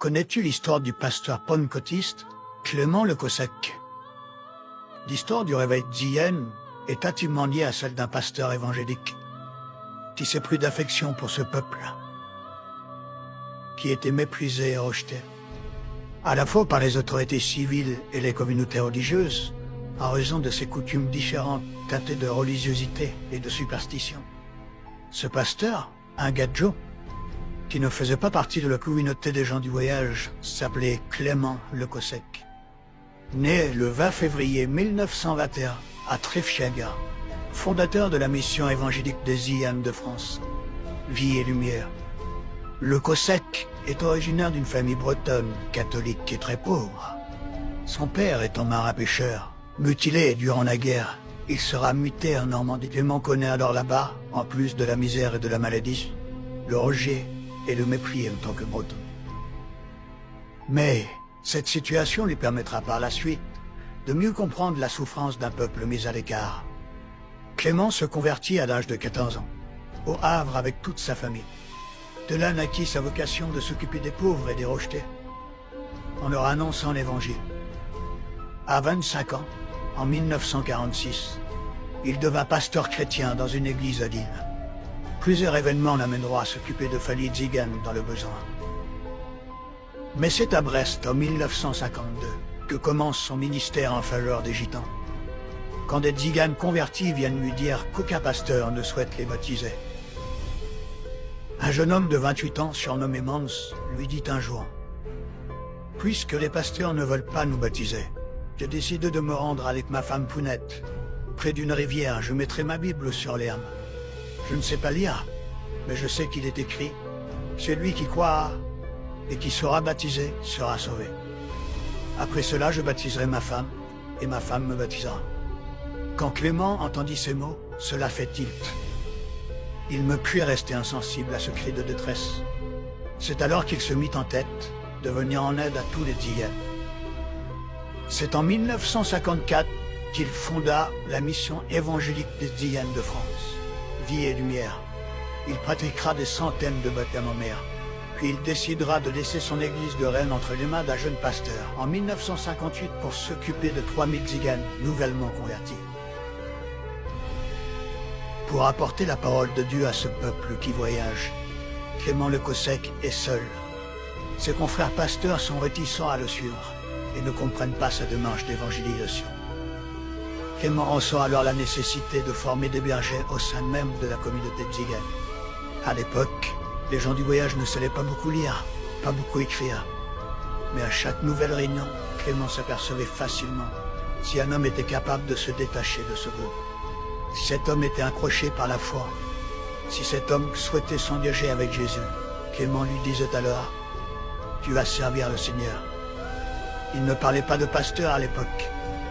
Connais-tu l'histoire du pasteur pentecôtiste Clément le Cossec? L'histoire du réveil d'Zion est intimement liée à celle d'un pasteur évangélique qui s'est pris d'affection pour ce peuple, qui était méprisé et rejeté, à la fois par les autorités civiles et les communautés religieuses, en raison de ses coutumes différentes teintées de religiosité et de superstition. Ce pasteur, un gadjo, qui ne faisait pas partie de la communauté des gens du voyage, s'appelait Clément le Cossec. Né le 20 février 1921 à Trefchiaga, fondateur de la mission évangélique des Zion de France, Vie et Lumière. Le Cossec est originaire d'une famille bretonne, catholique et très pauvre. Son père étant marin-pêcheur, mutilé durant la guerre, il sera muté en Normandie. Clément connaît alors là-bas, en plus de la misère et de la maladie, le rejet et le mépris en tant que breton. Mais cette situation lui permettra par la suite de mieux comprendre la souffrance d'un peuple mis à l'écart. Clément se convertit à l'âge de 14 ans, au Havre avec toute sa famille. De là naquit sa vocation de s'occuper des pauvres et des rejetés, en leur annonçant l'évangile. À 25 ans, en 1946, il devint pasteur chrétien dans une église à Lille. Plusieurs événements l'amèneront à s'occuper de familles tziganes dans le besoin. Mais c'est à Brest, en 1952, que commence son ministère en faveur des gitans, quand des tziganes convertis viennent lui dire qu'aucun pasteur ne souhaite les baptiser. Un jeune homme de 28 ans, surnommé Mans, lui dit un jour: « Puisque les pasteurs ne veulent pas nous baptiser, j'ai décidé de me rendre avec ma femme Pounette. Près d'une rivière, je mettrai ma Bible sur l'herbe. Je ne sais pas lire, mais je sais qu'il est écrit « Celui qui croira et qui sera baptisé sera sauvé. Après cela, je baptiserai ma femme, et ma femme me baptisera. » Quand Clément entendit ces mots, cela fait tilt. Il ne put rester insensible à ce cri de détresse. C'est alors qu'il se mit en tête de venir en aide à tous les Tziganes. C'est en 1954 qu'il fonda la mission évangélique des Zion de France, Vie et Lumière. Il pratiquera des centaines de baptêmes en mer, puis il décidera de laisser son église de Rennes entre les mains d'un jeune pasteur en 1958 pour s'occuper de 3000 Tziganes nouvellement convertis. Pour apporter la parole de Dieu à ce peuple qui voyage, Clément le Cossec est seul. Ses confrères pasteurs sont réticents à le suivre et ne comprennent pas sa démarche d'évangélisation. Clément ressent alors la nécessité de former des bergers au sein même de la communauté tzigane. À l'époque, les gens du voyage ne savaient pas beaucoup lire, pas beaucoup écrire. Mais à chaque nouvelle réunion, Clément s'apercevait facilement si un homme était capable de se détacher de ce groupe. Si cet homme était accroché par la foi, si cet homme souhaitait s'engager avec Jésus, Clément lui disait alors: « Tu vas servir le Seigneur. » Il ne parlait pas de pasteur à l'époque,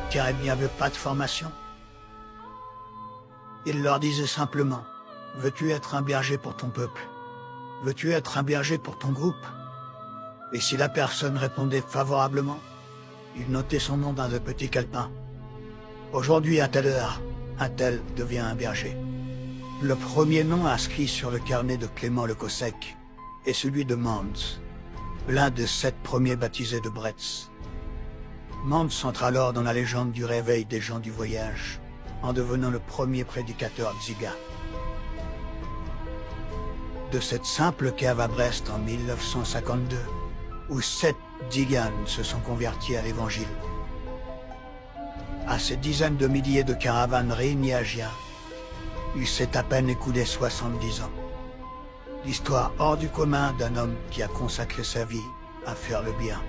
car il n'y avait pas de formation. Il leur disait simplement: « Veux-tu être un berger pour ton peuple? Veux-tu être un berger pour ton groupe ?» Et si la personne répondait favorablement, il notait son nom dans un petit calepin. Aujourd'hui, à telle heure, un tel devient un berger. Le premier nom inscrit sur le carnet de Clément le Cossec est celui de Mans, l'un des 7 premiers baptisés de Brest. Mans entre alors dans la légende du réveil des gens du voyage, en devenant le premier prédicateur tsiga. De cette simple cave à Brest en 1952, où 7 tziganes se sont convertis à l'évangile, à ces dizaines de milliers de caravanes réunies à Gien, il s'est à peine écoulé 70 ans. L'histoire hors du commun d'un homme qui a consacré sa vie à faire le bien.